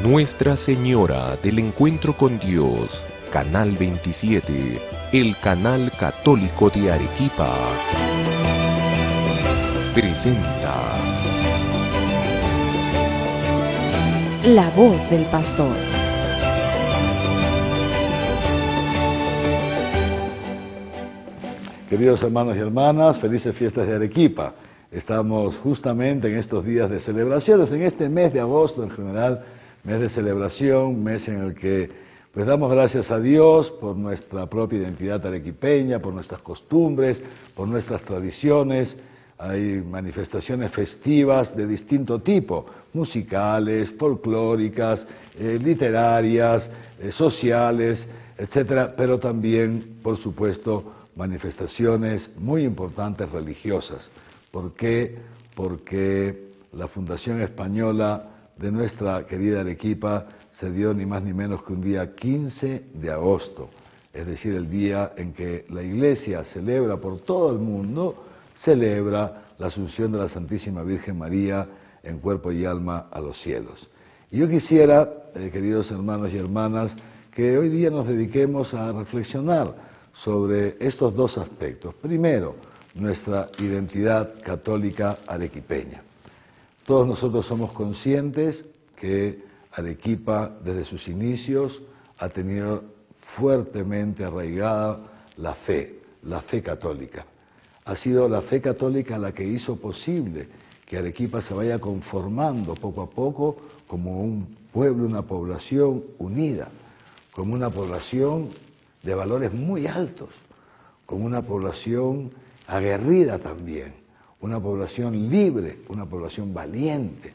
Nuestra Señora del Encuentro con Dios, Canal 27, el canal católico de Arequipa, presenta La Voz del Pastor. Queridos hermanos y hermanas, felices fiestas de Arequipa. Estamos justamente en estos días de celebraciones, en este mes de agosto en general, mes de celebración, mes en el que pues damos gracias a Dios por nuestra propia identidad arequipeña, por nuestras costumbres, por nuestras tradiciones. Hay manifestaciones festivas de distinto tipo, musicales, folclóricas, literarias, sociales, etcétera, pero también, por supuesto, manifestaciones muy importantes religiosas. ¿Por qué? Porque la fundación española de nuestra querida Arequipa se dio ni más ni menos que un día 15 de agosto, es decir, el día en que la Iglesia celebra por todo el mundo, celebra la Asunción de la Santísima Virgen María en cuerpo y alma a los cielos. Y yo quisiera, queridos hermanos y hermanas, que hoy día nos dediquemos a reflexionar sobre estos dos aspectos. Primero, nuestra identidad católica arequipeña. Todos nosotros somos conscientes que Arequipa, desde sus inicios, ha tenido fuertemente arraigada la fe católica. Ha sido la fe católica la que hizo posible que Arequipa se vaya conformando poco a poco como un pueblo, una población unida, como una población de valores muy altos, como una población aguerrida también, una población libre, una población valiente.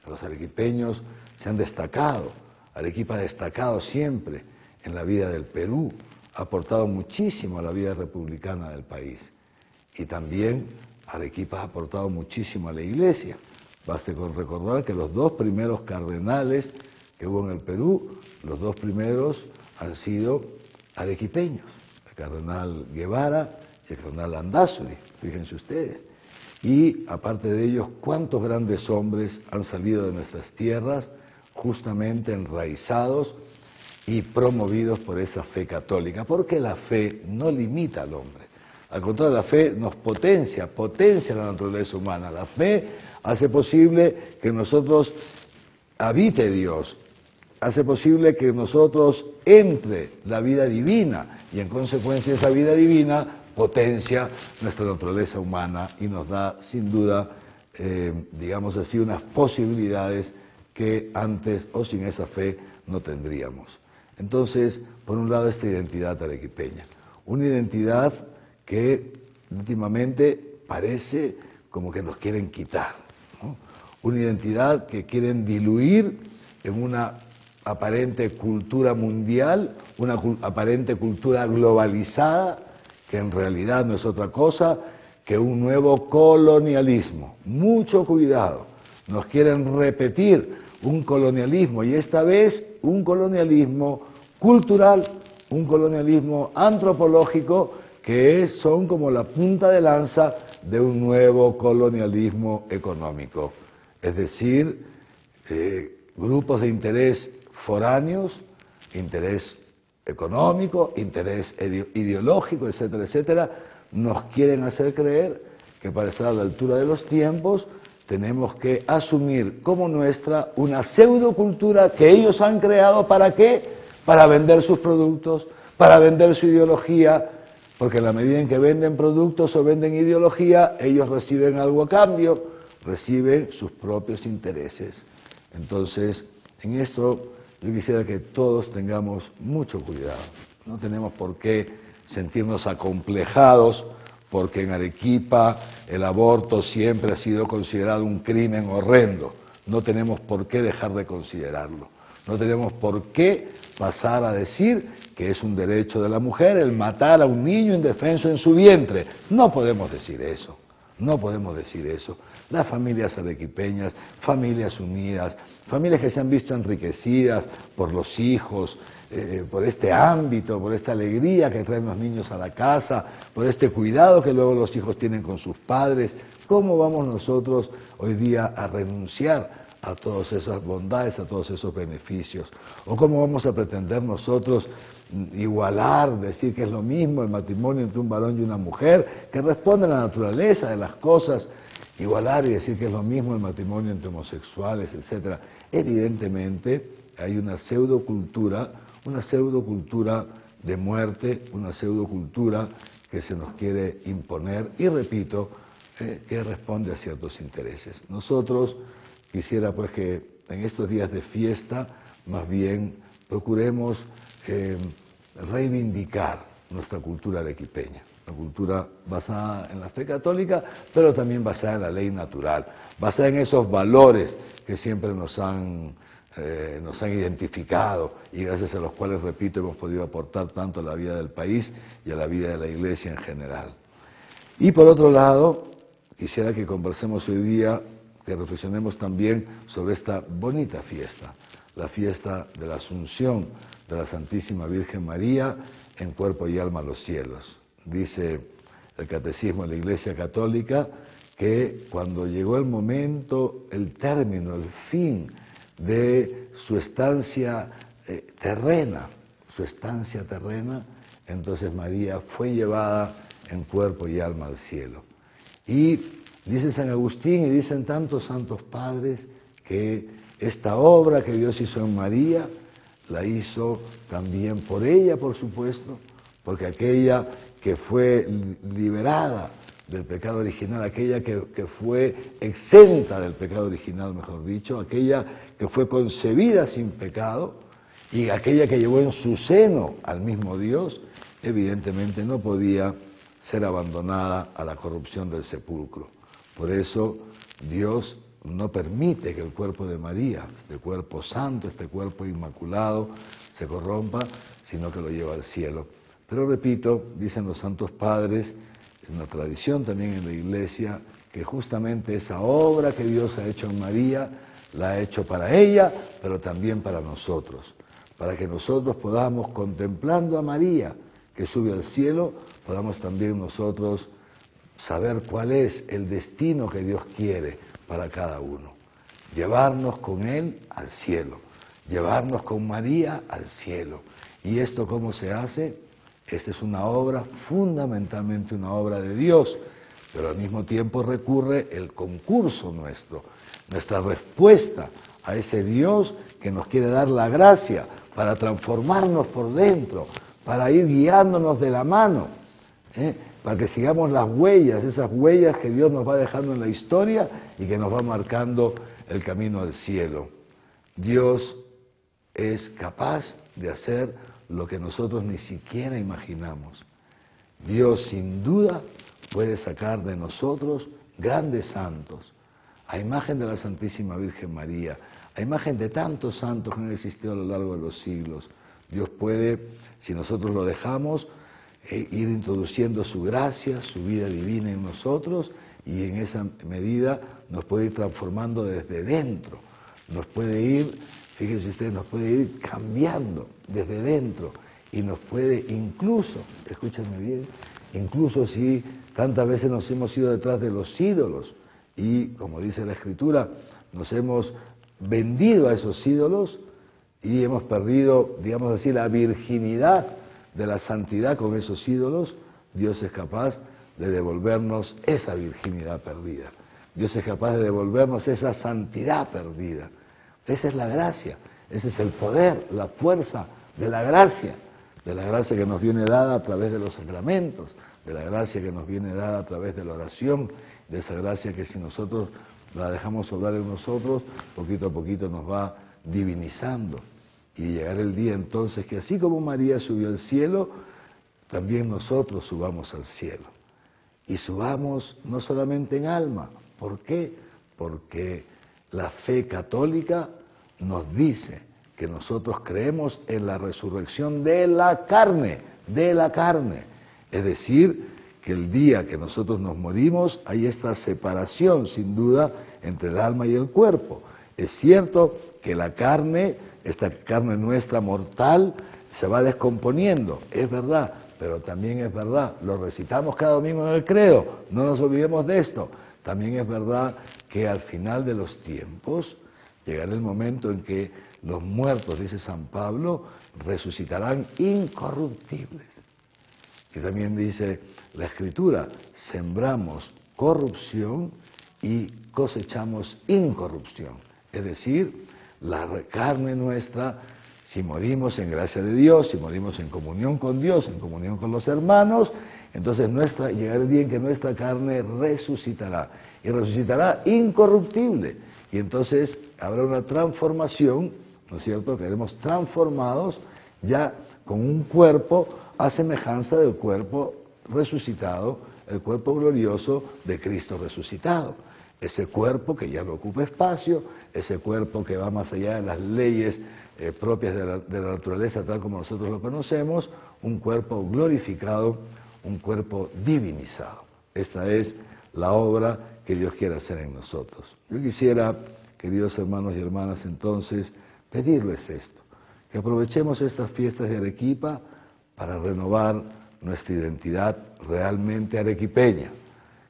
Los arequipeños se han destacado, Arequipa ha destacado siempre en la vida del Perú, ha aportado muchísimo a la vida republicana del país. Y también Arequipa ha aportado muchísimo a la Iglesia. Baste con recordar que los dos primeros cardenales que hubo en el Perú, los dos primeros han sido arequipeños, el cardenal Guevara y el cardenal Landázuri, fíjense ustedes. Y aparte de ellos, cuántos grandes hombres han salido de nuestras tierras justamente enraizados y promovidos por esa fe católica, porque la fe no limita al hombre. Al contrario, la fe nos potencia la naturaleza humana. La fe hace posible que en nosotros habite Dios, hace posible que en nosotros entre la vida divina y en consecuencia esa vida divina potencia nuestra naturaleza humana y nos da sin duda, digamos así, unas posibilidades que antes o sin esa fe no tendríamos. Entonces, por un lado, esta identidad arequipeña, una identidad que últimamente parece como que nos quieren quitar, ¿no? Una identidad que quieren diluir en una aparente cultura mundial, una aparente cultura globalizada, que en realidad no es otra cosa que un nuevo colonialismo. Mucho cuidado, nos quieren repetir un colonialismo, y esta vez un colonialismo cultural, un colonialismo antropológico, que son como la punta de lanza de un nuevo colonialismo económico. Es decir, grupos de interés foráneos, interés económico, interés ideológico, etcétera, etcétera, nos quieren hacer creer que para estar a la altura de los tiempos tenemos que asumir como nuestra una pseudocultura que ellos han creado. ¿Para qué? Para vender sus productos, para vender su ideología, porque en la medida en que venden productos o venden ideología, ellos reciben algo a cambio, reciben sus propios intereses. Entonces, en esto yo quisiera que todos tengamos mucho cuidado. No tenemos por qué sentirnos acomplejados porque en Arequipa el aborto siempre ha sido considerado un crimen horrendo. No tenemos por qué dejar de considerarlo. No tenemos por qué pasar a decir que es un derecho de la mujer el matar a un niño indefenso en su vientre. No podemos decir eso. No podemos decir eso. Las familias arequipeñas, familias unidas, familias que se han visto enriquecidas por los hijos, por este ámbito, por esta alegría que traen los niños a la casa, por este cuidado que luego los hijos tienen con sus padres. ¿Cómo vamos nosotros hoy día a renunciar a todas esas bondades, a todos esos beneficios? ¿O cómo vamos a pretender nosotros igualar, decir que es lo mismo el matrimonio entre un varón y una mujer, que responde a la naturaleza de las cosas, igualar y decir que es lo mismo el matrimonio entre homosexuales, etcétera? Evidentemente hay una pseudocultura de muerte, una pseudocultura que se nos quiere imponer y, repito, que responde a ciertos intereses. Nosotros quisiera pues que en estos días de fiesta más bien procuremos reivindicar nuestra cultura arequipeña, una cultura basada en la fe católica, pero también basada en la ley natural, basada en esos valores que siempre nos han identificado y gracias a los cuales, repito, hemos podido aportar tanto a la vida del país y a la vida de la Iglesia en general. Y por otro lado, quisiera que conversemos hoy día, que reflexionemos también sobre esta bonita fiesta, la fiesta de la Asunción de la Santísima Virgen María en cuerpo y alma a los cielos. Dice el Catecismo de la Iglesia Católica que cuando llegó el momento, el término, el fin de su estancia terrena, entonces María fue llevada en cuerpo y alma al cielo. Y dice San Agustín y dicen tantos santos padres que esta obra que Dios hizo en María, la hizo también por ella, por supuesto, porque aquella que fue liberada del pecado original, aquella que fue exenta del pecado original, mejor dicho, aquella que fue concebida sin pecado y aquella que llevó en su seno al mismo Dios, evidentemente no podía ser abandonada a la corrupción del sepulcro. Por eso Dios no permite que el cuerpo de María, este cuerpo santo, este cuerpo inmaculado, se corrompa, sino que lo lleva al cielo. Pero repito, dicen los santos padres, es una tradición también en la Iglesia, que justamente esa obra que Dios ha hecho en María, la ha hecho para ella, pero también para nosotros, para que nosotros podamos, contemplando a María, que sube al cielo, podamos también nosotros saber cuál es el destino que Dios quiere para cada uno. Llevarnos con Él al cielo, llevarnos con María al cielo. ¿Y esto cómo se hace? Esta es una obra, fundamentalmente una obra de Dios, pero al mismo tiempo recurre el concurso nuestro, nuestra respuesta a ese Dios que nos quiere dar la gracia para transformarnos por dentro, para ir guiándonos de la mano, para que sigamos las huellas, esas huellas que Dios nos va dejando en la historia y que nos va marcando el camino al cielo. Dios es capaz de hacer lo que nosotros ni siquiera imaginamos. Dios sin duda puede sacar de nosotros grandes santos, a imagen de la Santísima Virgen María, a imagen de tantos santos que han existido a lo largo de los siglos. Dios puede, si nosotros lo dejamos, ir introduciendo su gracia, su vida divina en nosotros, y en esa medida nos puede ir transformando desde dentro, nos puede ir, fíjense ustedes, nos puede ir cambiando desde dentro y nos puede incluso, escúchenme bien, incluso si tantas veces nos hemos ido detrás de los ídolos y, como dice la Escritura, nos hemos vendido a esos ídolos y hemos perdido, digamos así, la virginidad de la santidad con esos ídolos, Dios es capaz de devolvernos esa virginidad perdida. Dios es capaz de devolvernos esa santidad perdida. Esa es la gracia, ese es el poder, la fuerza de la gracia que nos viene dada a través de los sacramentos, de la gracia que nos viene dada a través de la oración, de esa gracia que si nosotros la dejamos obrar en nosotros, poquito a poquito nos va divinizando. Y llegar el día entonces que así como María subió al cielo, también nosotros subamos al cielo. Y subamos no solamente en alma. ¿Por qué? Porque la fe católica nos dice que nosotros creemos en la resurrección de la carne, Es decir, que el día que nosotros nos morimos hay esta separación, sin duda, entre el alma y el cuerpo. Es cierto que la carne, esta carne nuestra mortal, se va descomponiendo, es verdad, pero también es verdad, lo recitamos cada domingo en el credo, no nos olvidemos de esto, también es verdad que al final de los tiempos, llegará el momento en que los muertos, dice San Pablo, resucitarán incorruptibles. Y también dice la Escritura, sembramos corrupción y cosechamos incorrupción. Es decir, la carne nuestra, si morimos en gracia de Dios, si morimos en comunión con Dios, en comunión con los hermanos, entonces llegará el día en que nuestra carne resucitará, y resucitará incorruptible. Y entonces habrá una transformación, ¿no es cierto? Quedaremos transformados ya con un cuerpo a semejanza del cuerpo resucitado, el cuerpo glorioso de Cristo resucitado. Ese cuerpo que ya no ocupa espacio, ese cuerpo que va más allá de las leyes propias de la naturaleza tal como nosotros lo conocemos, un cuerpo glorificado, un cuerpo divinizado. Esta es la obra que Dios quiere hacer en nosotros. Yo quisiera, queridos hermanos y hermanas, entonces, pedirles esto, que aprovechemos estas fiestas de Arequipa para renovar nuestra identidad realmente arequipeña,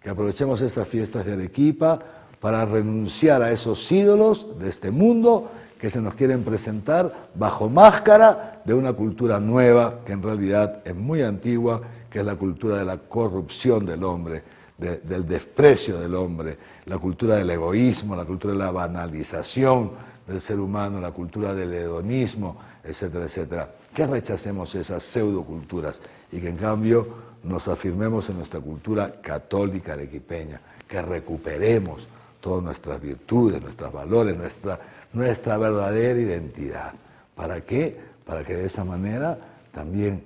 que aprovechemos estas fiestas de Arequipa para renunciar a esos ídolos de este mundo que se nos quieren presentar bajo máscara de una cultura nueva que en realidad es muy antigua, que es la cultura de la corrupción del hombre, del desprecio del hombre, la cultura del egoísmo, la cultura de la banalización del ser humano, la cultura del hedonismo, etcétera, etcétera. Que rechacemos esas pseudoculturas y que en cambio nos afirmemos en nuestra cultura católica arequipeña, que recuperemos todas nuestras virtudes, nuestros valores, nuestra verdadera identidad. ¿Para qué? Para que de esa manera también,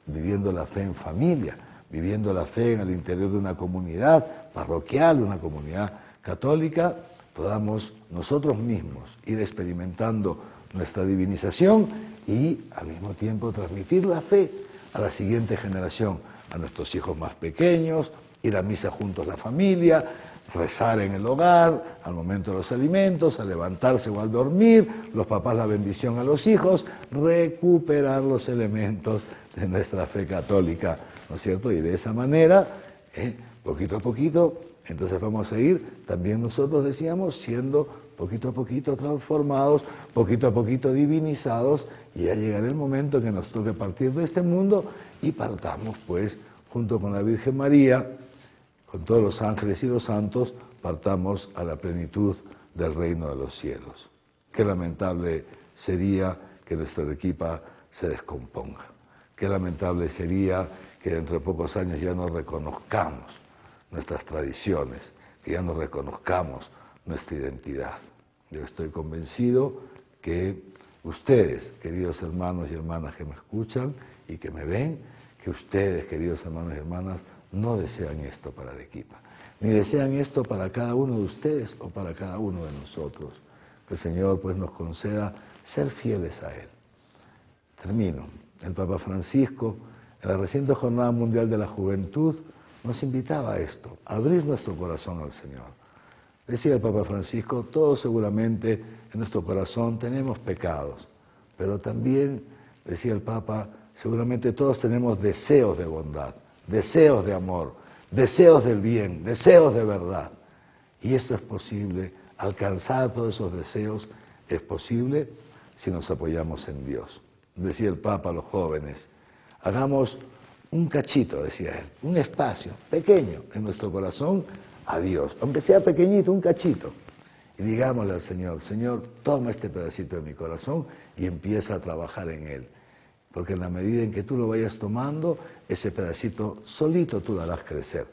viviendo la fe en familia, viviendo la fe en el interior de una comunidad parroquial, una comunidad católica, podamos nosotros mismos ir experimentando nuestra divinización y al mismo tiempo transmitir la fe a la siguiente generación, a nuestros hijos más pequeños, ir a misa juntos la familia, rezar en el hogar, al momento de los alimentos, al levantarse o al dormir, los papás la bendición a los hijos, recuperar los elementos de nuestra fe católica, ¿no es cierto? Y de esa manera, poquito a poquito, entonces vamos a ir, también nosotros decíamos, siendo poquito a poquito transformados, poquito a poquito divinizados, y ya llegará el momento en que nos toque partir de este mundo y partamos pues junto con la Virgen María, con todos los ángeles y los santos, partamos a la plenitud del reino de los cielos. Qué lamentable sería que nuestra Arequipa se descomponga. Qué lamentable sería que dentro de pocos años ya no reconozcamos nuestras tradiciones, que ya no reconozcamos nuestra identidad. Yo estoy convencido que ustedes, queridos hermanos y hermanas que me escuchan y que me ven, que ustedes, queridos hermanos y hermanas, no desean esto para Arequipa, ni desean esto para cada uno de ustedes o para cada uno de nosotros. Que el Señor pues nos conceda ser fieles a Él. Termino. El Papa Francisco, en la reciente Jornada Mundial de la Juventud, nos invitaba a esto, a abrir nuestro corazón al Señor. Decía el Papa Francisco, todos seguramente en nuestro corazón tenemos pecados, pero también, decía el Papa, seguramente todos tenemos deseos de bondad, deseos de amor, deseos del bien, deseos de verdad. Y esto es posible, alcanzar todos esos deseos es posible si nos apoyamos en Dios. Decía el Papa a los jóvenes, hagamos un cachito, decía él, un espacio pequeño en nuestro corazón a Dios, aunque sea pequeñito, un cachito. Y digámosle al Señor, Señor, toma este pedacito de mi corazón y empieza a trabajar en él. Porque en la medida en que tú lo vayas tomando, ese pedacito solito tú lo harás crecer.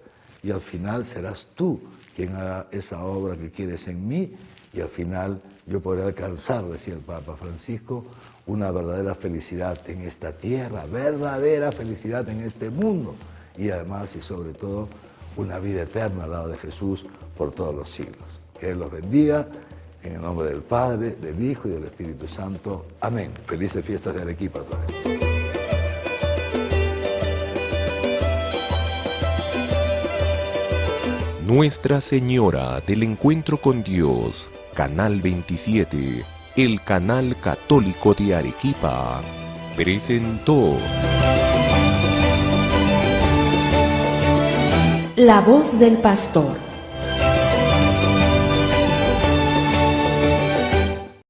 Y al final serás tú quien haga esa obra que quieres en mí, y al final yo podré alcanzar, decía el Papa Francisco, una verdadera felicidad en esta tierra, verdadera felicidad en este mundo, y además y sobre todo una vida eterna al lado de Jesús por todos los siglos. Que Él los bendiga, en el nombre del Padre, del Hijo y del Espíritu Santo. Amén. Felices fiestas de Arequipa otra vez. Nuestra Señora del Encuentro con Dios, Canal 27, el canal católico de Arequipa, presentó La voz del pastor.